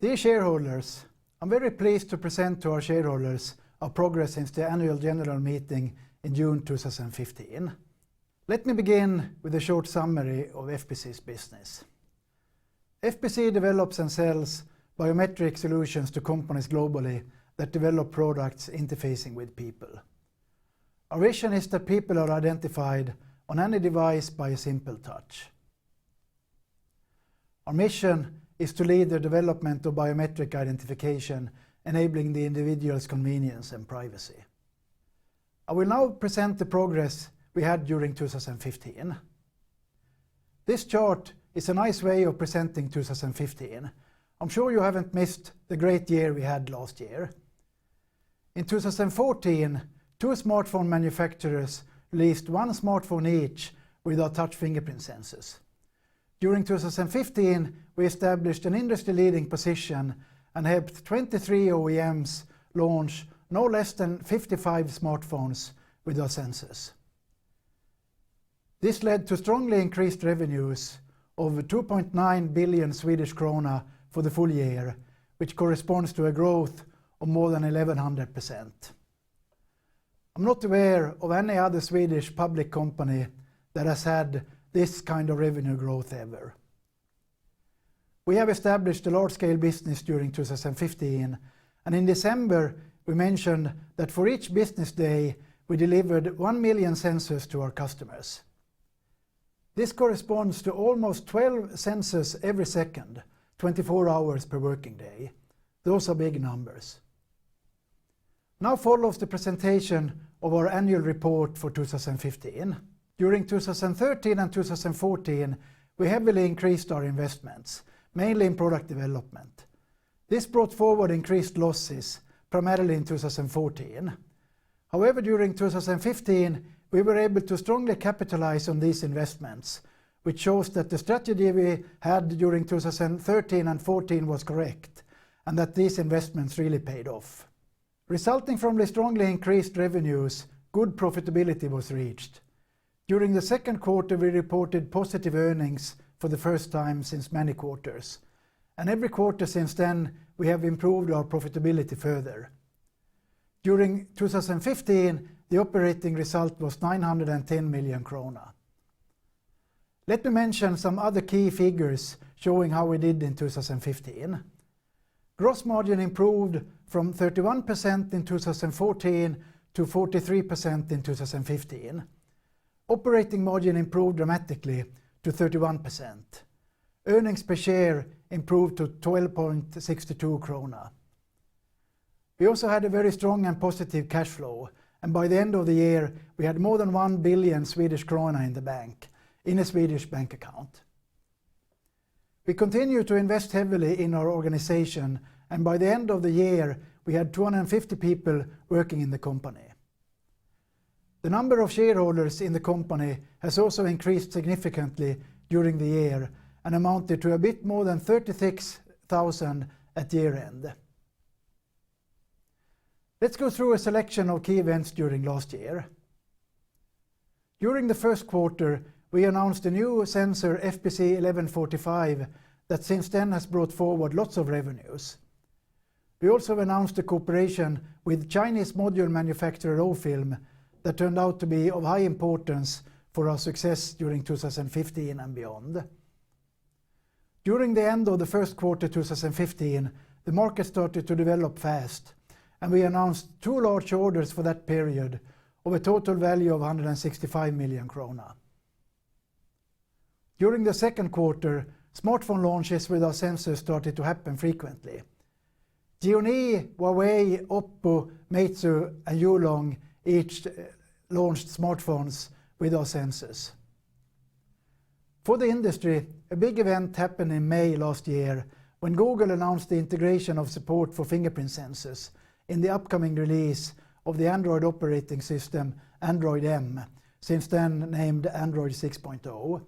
Dear shareholders, I'm very pleased to present to our shareholders our progress since the annual general meeting in June 2015. Let me begin with a short summary of FPC's business. FPC develops and sells biometric solutions to companies globally that develop products interfacing with people. Our vision is that people are identified on any device by a simple touch. Our mission is to lead the development of biometric identification, enabling the individual's convenience and privacy. I will now present the progress we had during 2015. This chart is a nice way of presenting 2015. I'm sure you haven't missed the great year we had last year. In 2014, two smartphone manufacturers released one smartphone each with our touch fingerprint sensors. During 2015, we established an industry-leading position and helped 23 OEMs launch no less than 55 smartphones with our sensors. This led to strongly increased revenues of 2.9 billion Swedish krona for the full year, which corresponds to a growth of more than 1100%. I'm not aware of any other Swedish public company that has had this kind of revenue growth ever. We have established a large-scale business during 2015, and in December we mentioned that for each business day we delivered 1 million sensors to our customers. This corresponds to almost 12 sensors every second, 24 hours per working day. Those are big numbers. Now follows the presentation of our annual report for 2015. During 2013 and 2014, we heavily increased our investments, mainly in product development. This brought forward increased losses, primarily in 2014. However, during 2015, we were able to strongly capitalize on these investments, which shows that the strategy we had during 2013 and 14 was correct, and that these investments really paid off. Resulting from the strongly increased revenues, good profitability was reached. During the second quarter, we reported positive earnings for the first time since many quarters, and every quarter since then we have improved our profitability further. During 2015, the operating result was 910 million krona. Let me mention some other key figures showing how we did in 2015. Gross margin improved from 31% in 2014 to 43% in 2015. Operating margin improved dramatically to 31%. Earnings per share improved to 12.62 krona. We also had a very strong and positive cash flow, and by the end of the year we had more than 1 billion Swedish krona in the bank, in a Swedish bank account. We continue to invest heavily in our organization, and by the end of the year we had 250 people working in the company. The number of shareholders in the company has also increased significantly during the year and amounted to a bit more than 36,000 at year end. Let's go through a selection of key events during last year. During the first quarter, we announced a new sensor FPC 1145 that since then has brought forward lots of revenues. We also announced a cooperation with Chinese module manufacturer Ofilm that turned out to be of high importance for our success during 2015 and beyond. During the end of the first quarter 2015, the market started to develop fast, and we announced two large orders for that period of a total value of 165 million krona. During the second quarter, smartphone launches with our sensors started to happen frequently. Xiaomi, Huawei, Oppo, Meizu and Yulong each launched smartphones with our sensors. For the industry, a big event happened in May last year when Google announced the integration of support for fingerprint sensors in the upcoming release of the Android operating system Android M, since then named Android 6.0.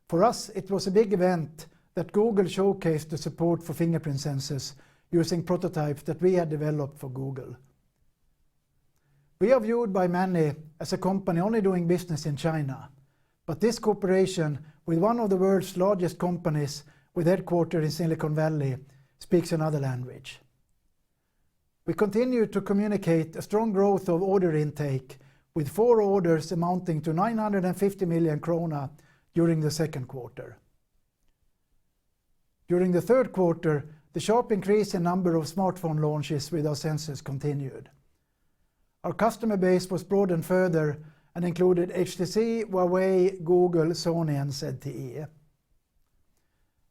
For us, it was a big event that Google showcased the support for fingerprint sensors using prototypes that we had developed for Google. We are viewed by many as a company only doing business in China, but this cooperation with one of the world's largest companies with headquarters in Silicon Valley speaks another language. We continue to communicate a strong growth of order intake, with 4 orders amounting to 950 million krona during the second quarter. During the third quarter, the sharp increase in number of smartphone launches with our sensors continued. Our customer base was broadened further and included HTC, Huawei, Google, Sony and ZTE.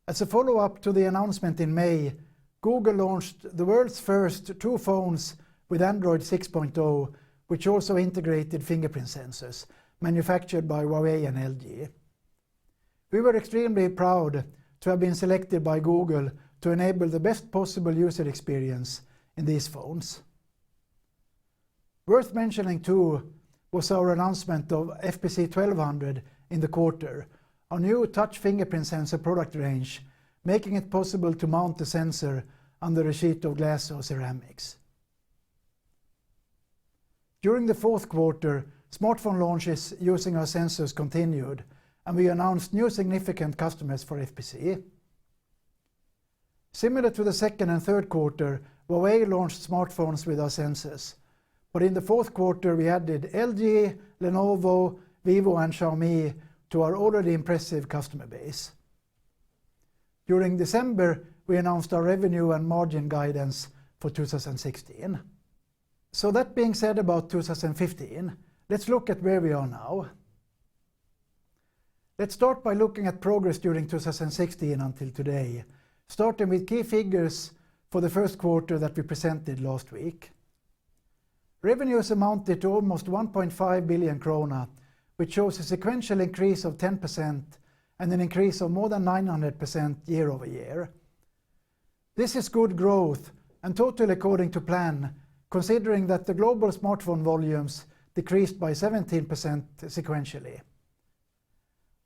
As a follow-up to the announcement in May, Google launched the world's first 2 phones with Android 6.0, which also integrated fingerprint sensors, manufactured by Huawei and LG. We were extremely proud to have been selected by Google to enable the best possible user experience in these phones. Worth mentioning too was our announcement of FPC 1200 in the quarter, our new touch fingerprint sensor product range, making it possible to mount the sensor under a sheet of glass or ceramics. During the fourth quarter, smartphone launches using our sensors continued, and we announced new significant customers for FPC. Similar to the second and third quarter, Huawei launched smartphones with our sensors. But in the fourth quarter, we added LG, Lenovo, Vivo and Xiaomi to our already impressive customer base. During December, we announced our revenue and margin guidance for 2016. So that being said about 2015, let's look at where we are now. Let's start by looking at progress during 2016 until today, starting with key figures for the first quarter that we presented last week. Revenues amounted to almost 1.5 billion krona, which shows a sequential increase of 10% and an increase of more than 900% year over year. This is good growth and totally according to plan, considering that the global smartphone volumes decreased by 17% sequentially.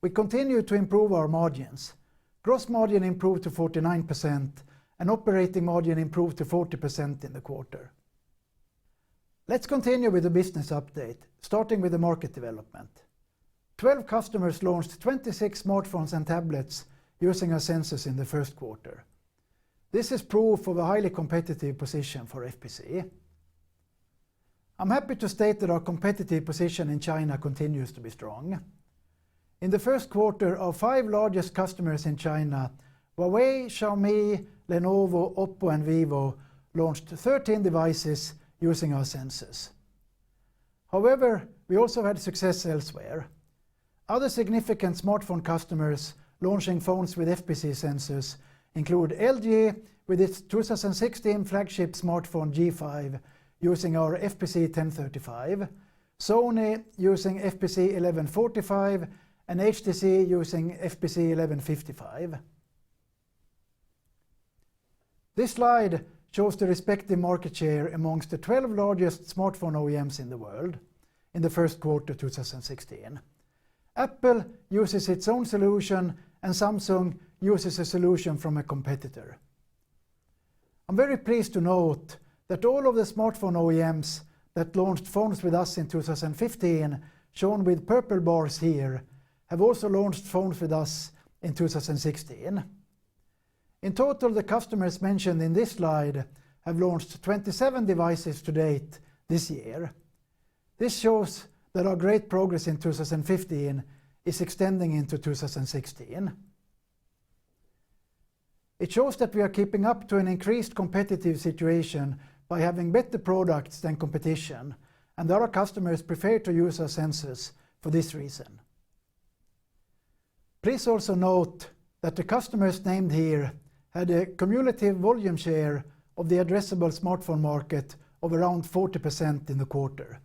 We continue to improve our margins. Gross margin improved to 49% and operating margin improved to 40% in the quarter. Let's continue with the business update, starting with the market development. 12 customers launched 26 smartphones and tablets using our sensors in the first quarter. This is proof of a highly competitive position for FPC. I'm happy to state that our competitive position in China continues to be strong. In the first quarter, our 5 largest customers in China, Huawei, Xiaomi, Lenovo, Oppo and Vivo, launched 13 devices using our sensors. However, we also had success elsewhere. Other significant smartphone customers launching phones with FPC sensors include LG with its 2016 flagship smartphone G5 using our FPC 1035, Sony using FPC 1145 and HTC using FPC 1155. This slide shows the respective market share amongst the 12 largest smartphone OEMs in the world in the first quarter 2016. Apple uses its own solution and Samsung uses a solution from a competitor. I'm very pleased to note that all of the smartphone OEMs that launched phones with us in 2015, shown with purple bars here, have also launched phones with us in 2016. In total, the customers mentioned in this slide have launched 27 devices to date this year. This shows that our great progress in 2015 is extending into 2016. It shows that we are keeping up to an increased competitive situation by having better products than competition, and that our customers prefer to use our sensors for this reason. Please also note that the customers named here had a cumulative volume share of the addressable smartphone market of around 40% in the quarter.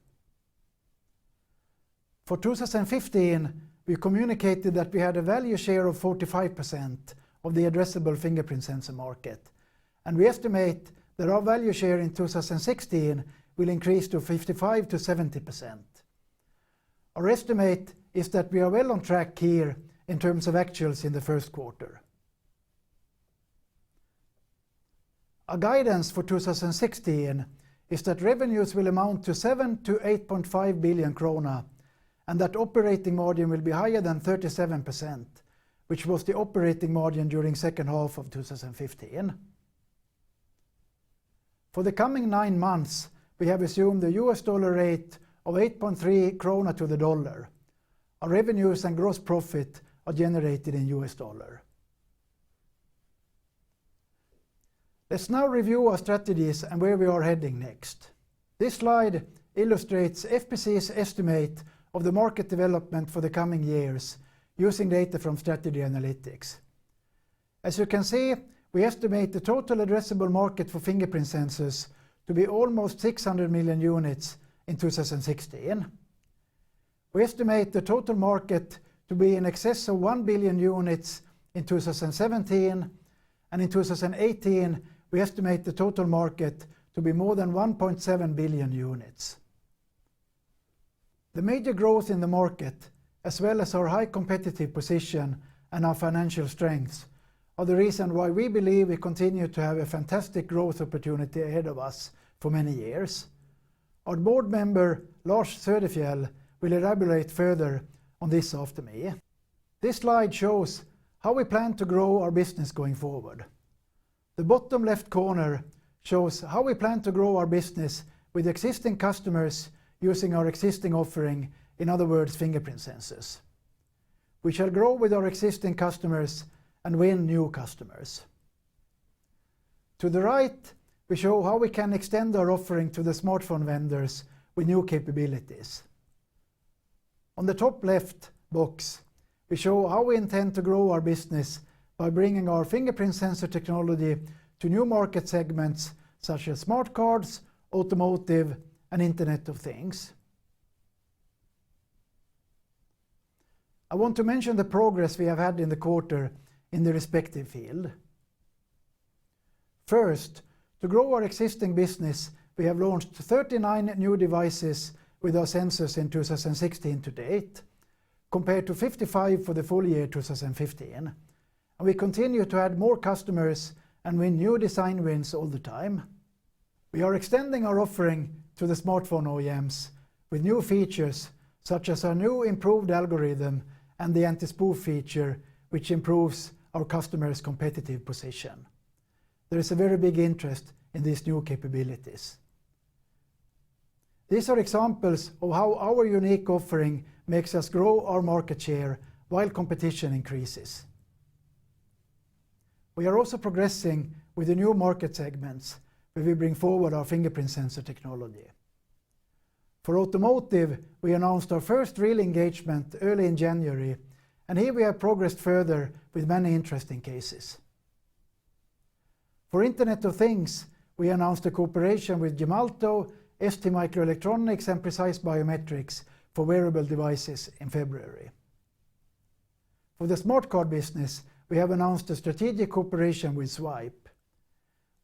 For 2015, we communicated that we had a value share of 45% of the addressable fingerprint sensor market, and we estimate that our value share in 2016 will increase to 55 to 70%. Our estimate is that we are well on track here in terms of actuals in the first quarter. Our guidance for 2016 is that revenues will amount to 7 to 8.5 billion krona and that operating margin will be higher than 37%, which was the operating margin during second half of 2015. For the coming 9 months, we have assumed the US dollar rate of 8.3 krona to the dollar. Our revenues and gross profit are generated in US dollar. Let's now review our strategies and where we are heading next. This slide illustrates FPC's estimate of the market development for the coming years using data from Strategy Analytics. As you can see, we estimate the total addressable market for fingerprint sensors to be almost 600 million units in 2016. We estimate the total market to be in excess of 1 billion units in 2017, and in 2018 we estimate the total market to be more than 1.7 billion units. The major growth in the market, as well as our high competitive position and our financial strengths, are the reason why we believe we continue to have a fantastic growth opportunity ahead of us for many years. Our board member Lars Söderfjell will elaborate further on this after me. This slide shows how we plan to grow our business going forward. The bottom left corner shows how we plan to grow our business with existing customers using our existing offering, in other words, fingerprint sensors. We shall grow with our existing customers and win new customers. To the right, we show how we can extend our offering to the smartphone vendors with new capabilities. On the top left box, we show how we intend to grow our business by bringing our fingerprint sensor technology to new market segments such as smart cards, automotive, and Internet of Things. I want to mention the progress we have had in the quarter in the respective field. First, to grow our existing business, we have launched 39 new devices with our sensors in 2016 to date, compared to 55 for the full year 2015. And we continue to add more customers and win new design wins all the time. We are extending our offering to the smartphone OEMs with new features such as our new improved algorithm and the anti-spoof feature, which improves our customers' competitive position. There is a very big interest in these new capabilities. These are examples of how our unique offering makes us grow our market share while competition increases. We are also progressing with the new market segments where we bring forward our fingerprint sensor technology. For automotive, we announced our first real engagement early in January, and here we have progressed further with many interesting cases. For Internet of Things, we announced a cooperation with Gemalto, ST Microelectronics, and Precise Biometrics for wearable devices in February. For the smart card business, we have announced a strategic cooperation with Swipe.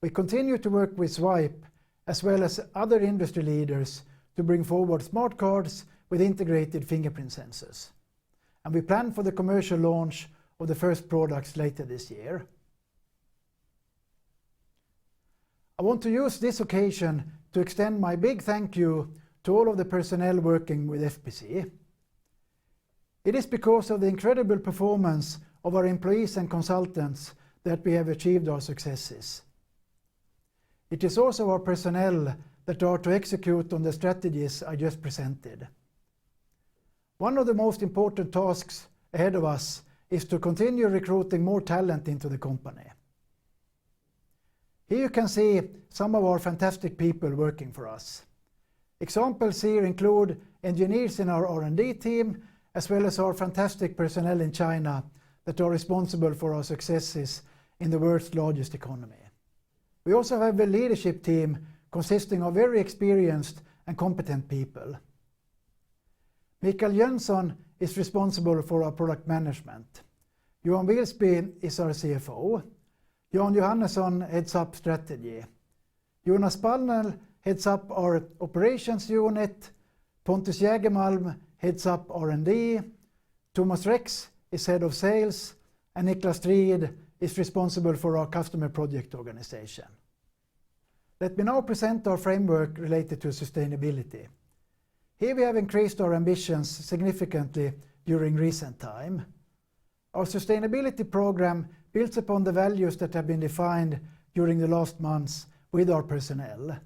We continue to work with Swipe as well as other industry leaders to bring forward smart cards with integrated fingerprint sensors. And we plan for the commercial launch of the first products later this year. I want to use this occasion to extend my big thank you to all of the personnel working with FPC. It is because of the incredible performance of our employees and consultants that we have achieved our successes. It is also our personnel that are to execute on the strategies I just presented. One of the most important tasks ahead of us is to continue recruiting more talent into the company. Here you can see some of our fantastic people working for us. Examples here include engineers in our R&D team, as well as our fantastic personnel in China that are responsible for our successes in the world's largest economy. We also have a leadership team consisting of very experienced and competent people. Mikael Jönsson is responsible for our product management. Johan Wilsby is our CFO. Jan Johannesson heads up strategy. Jonas Palnel heads up our operations unit. Pontus Jägermalm heads up R&D. Thomas Rex is head of sales. And Niklas Strid is responsible for our customer project organization. Let me now present our framework related to sustainability. Here we have increased our ambitions significantly during recent time. Our sustainability program builds upon the values that have been defined during the last months with our personnel.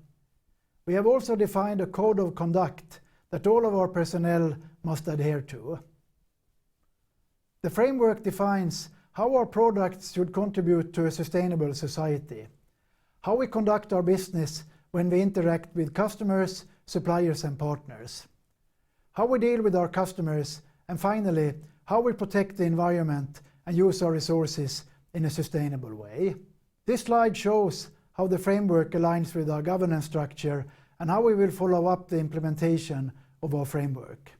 We have also defined a code of conduct that all of our personnel must adhere to. The framework defines how our products should contribute to a sustainable society, how we conduct our business when we interact with customers, suppliers and partners, how we deal with our customers, and finally, how we protect the environment and use our resources in a sustainable way. This slide shows how the framework aligns with our governance structure and how we will follow up the implementation of our framework.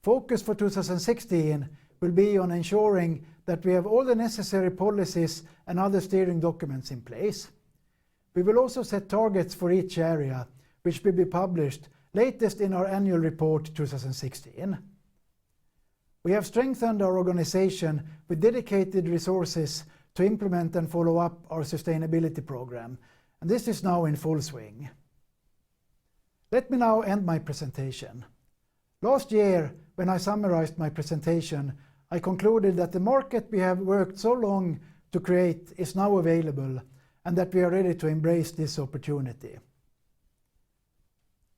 Focus for 2016 will be on ensuring that we have all the necessary policies and other steering documents in place. We will also set targets for each area, which will be published latest in our annual report 2016. We have strengthened our organization with dedicated resources to implement and follow up our sustainability program, and this is now in full swing. Let me now end my presentation. Last year, when I summarized my presentation, I concluded that the market we have worked so long to create is now available and that we are ready to embrace this opportunity.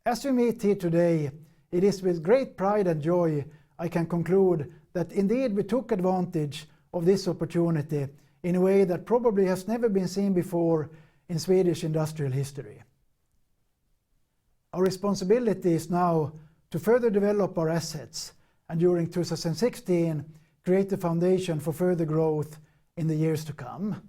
As we meet here today, it is with great pride and joy I can conclude that indeed we took advantage of this opportunity in a way that probably has never been seen before in Swedish industrial history. Our responsibility is now to further develop our assets and during 2016 create the foundation for further growth in the years to come.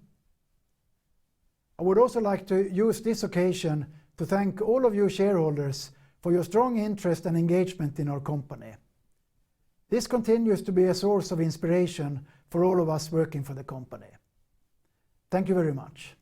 I would also like to use this occasion to thank all of you shareholders for your strong interest and engagement in our company. This continues to be a source of inspiration for all of us working for the company. Thank you very much.